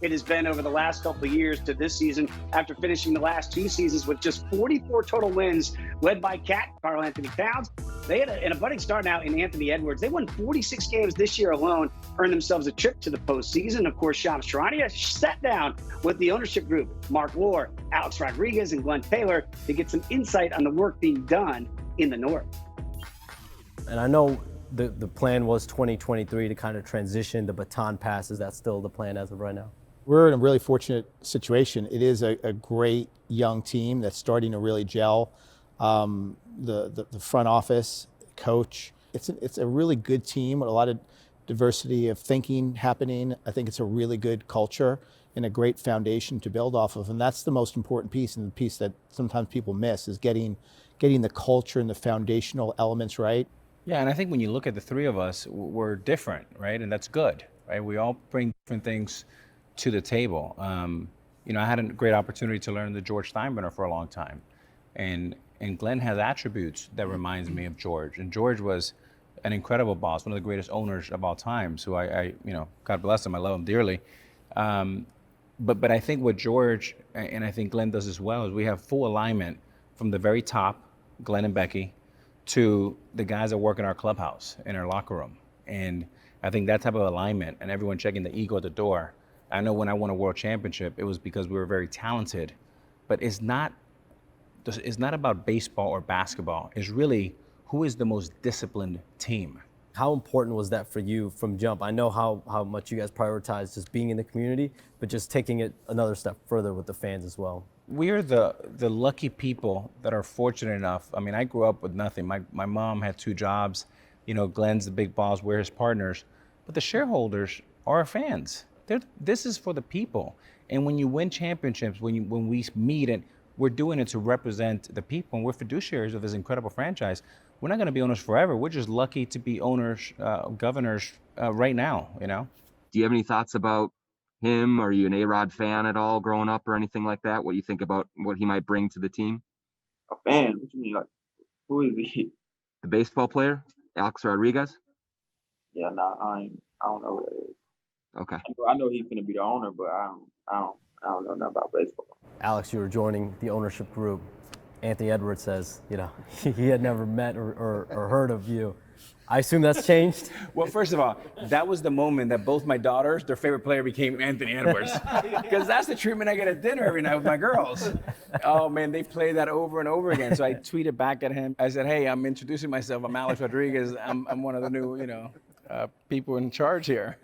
it has been over the last couple of years to this season after finishing the last two seasons with just 44 total wins, led by Cat, Karl Anthony Towns. They had a budding star now in Anthony Edwards. They won 46 games this year alone, earned themselves a trip to the postseason. Of course, Shams Charania sat down with the ownership group, Marc, Alex Rodriguez, and Glen Taylor, to get some insight on the work being done in the North. And I know the plan was 2023 to kind of transition the baton pass. Is that still the plan as of right now? We're in a really fortunate situation. It is a great young team that's starting to really gel. The front office, coach, it's a really good team with a lot of diversity of thinking happening. I think it's a really good culture and a great foundation to build off of. And that's the most important piece, and the piece that sometimes people miss is getting the culture and the foundational elements right. Yeah, and I think when you look at the three of us, we're different, right? And that's good, right? We all bring different things to the table. I had a great opportunity to learn the George Steinbrenner for a long time. And Glen has attributes that reminds me of George. And George was an incredible boss, one of the greatest owners of all time. So I God bless him, I love him dearly. But I think what George, and I think Glen does as well, is we have full alignment from the very top, Glen and Becky, to the guys that work in our clubhouse, in our locker room. And I think that type of alignment and everyone checking the ego at the door. I know when I won a world championship, it was because we were very talented, but it's not about baseball or basketball. It's really who is the most disciplined team. How important was that for you from jump? I know how much you guys prioritize just being in the community, but just taking it another step further with the fans as well. We're the lucky people that are fortunate enough. I mean, I grew up with nothing. My mom had two jobs. Glen's the big boss, we're his partners. But the shareholders are our fans. This is for the people. And when you win championships, when we meet, and we're doing it to represent the people, and we're fiduciaries of this incredible franchise. We're not going to be owners forever. We're just lucky to be owners, governors right now, Do you have any thoughts about him? Are you an A-Rod fan at all growing up or anything like that? What do you think about what he might bring to the team? A fan? What you mean? Like, who is he? The baseball player, Alex Rodriguez? Yeah, I don't know who that is. Okay. I know he's gonna be the owner, but I don't know nothing about baseball. Alex, you were joining the ownership group. Anthony Edwards says, he had never met or heard of you. I assume that's changed? Well, first of all, that was the moment that both my daughters, their favorite player became Anthony Edwards. Because that's the treatment I get at dinner every night with my girls. Oh man, they play that over and over again. So I tweeted back at him. I said, hey, I'm introducing myself. I'm Alex Rodriguez. I'm one of the new, people in charge here.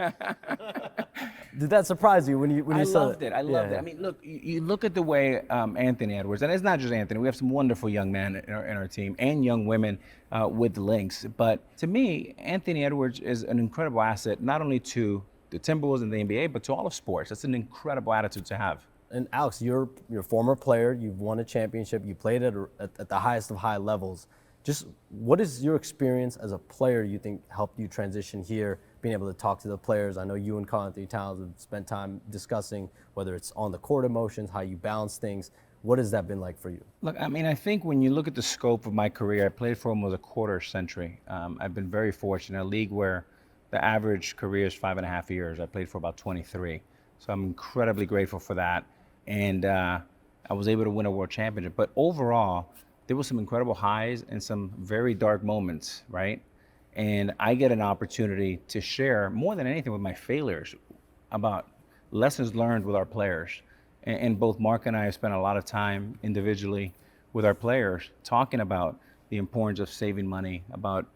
Did that surprise you when you saw it? I loved it. I mean, look, you look at the way Anthony Edwards, and it's not just Anthony. We have some wonderful young men in our team and young women with links. But to me, Anthony Edwards is an incredible asset, not only to the Timberwolves and the NBA, but to all of sports. That's an incredible attitude to have. And Alex, you're a former player. You've won a championship. You played at the highest of high levels. Just what is your experience as a player you think helped you transition here, being able to talk to the players? I know you and Karl Anthony Towns have spent time discussing whether it's on the court emotions, how you balance things. What has that been like for you? Look, I mean, I think when you look at the scope of my career, I played for almost a quarter century. I've been very fortunate in a league where the average career is 5.5 years. I played for about 23. So I'm incredibly grateful for that. And I was able to win a world championship. But overall, there were some incredible highs and some very dark moments, right? And I get an opportunity to share more than anything with my failures about lessons learned with our players. And both Marc and I have spent a lot of time individually with our players talking about the importance of saving money, about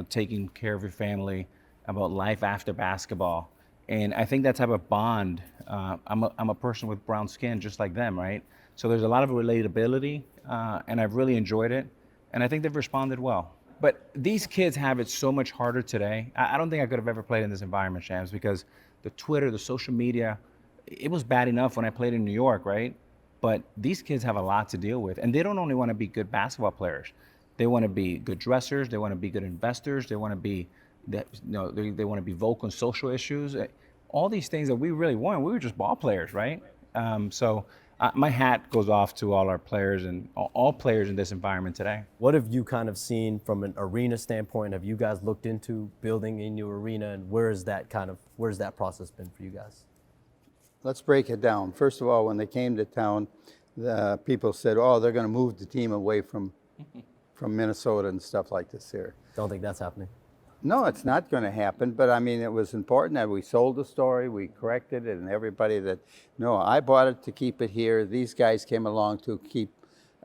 taking care of your family, about life after basketball. And I think that type of bond, I'm a person with brown skin just like them, right? So there's a lot of relatability, and I've really enjoyed it. And I think they've responded well. But these kids have it so much harder today. I don't think I could have ever played in this environment, Shams, because the Twitter, the social media, it was bad enough when I played in New York, right? But these kids have a lot to deal with. And they don't only want to be good basketball players. They want to be good dressers. They want to be good investors. They want to be, they want to be vocal on social issues. All these things that we really weren't. We were just ball players, right? So my hat goes off to all our players and all players in this environment today. What have you kind of seen from an arena standpoint? Have you guys looked into building a new arena, and where's that process been for you guys? Let's break it down. First of all, when they came to town, the people said, "Oh, they're going to move the team away from Minnesota and stuff like this here." Don't think that's happening. No, it's not going to happen. But I mean, it was important that we sold the story, we corrected it, and everybody that, no, I bought it to keep it here. These guys came along to keep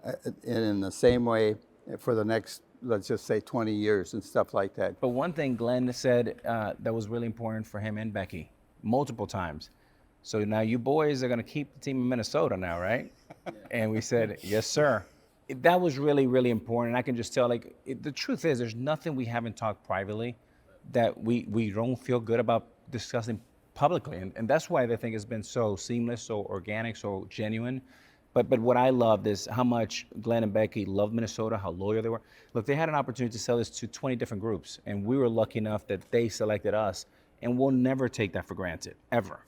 it in the same way for the next, let's just say, 20 years and stuff like that. But one thing Glenn said that was really important for him and Becky, multiple times. So now you boys are going to keep the team in Minnesota now, right? And we said, yes, sir. That was really, really important. I can just tell, like, the truth is there's nothing we haven't talked privately that we don't feel good about discussing publicly. And that's why I think it's been so seamless, so organic, so genuine. But what I loved is how much Glenn and Becky loved Minnesota, how loyal they were. Look, they had an opportunity to sell this to 20 different groups, and we were lucky enough that they selected us, and we'll never take that for granted, ever.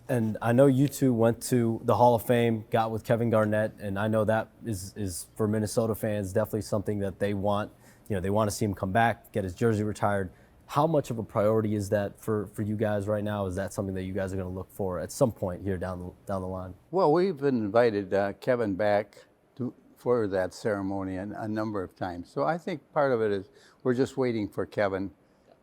And I know you two went to the Hall of Fame, got with Kevin Garnett, and I know that is for Minnesota fans definitely something that they want. You know, they want to see him come back, get his jersey retired. How much of a priority is that for you guys right now? Is that something that you guys are going to look for at some point here down the line? Well, we've invited Kevin back for that ceremony a number of times. So I think part of it is we're just waiting for Kevin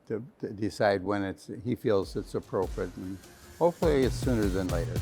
to decide when he feels it's appropriate. And hopefully it's sooner than later.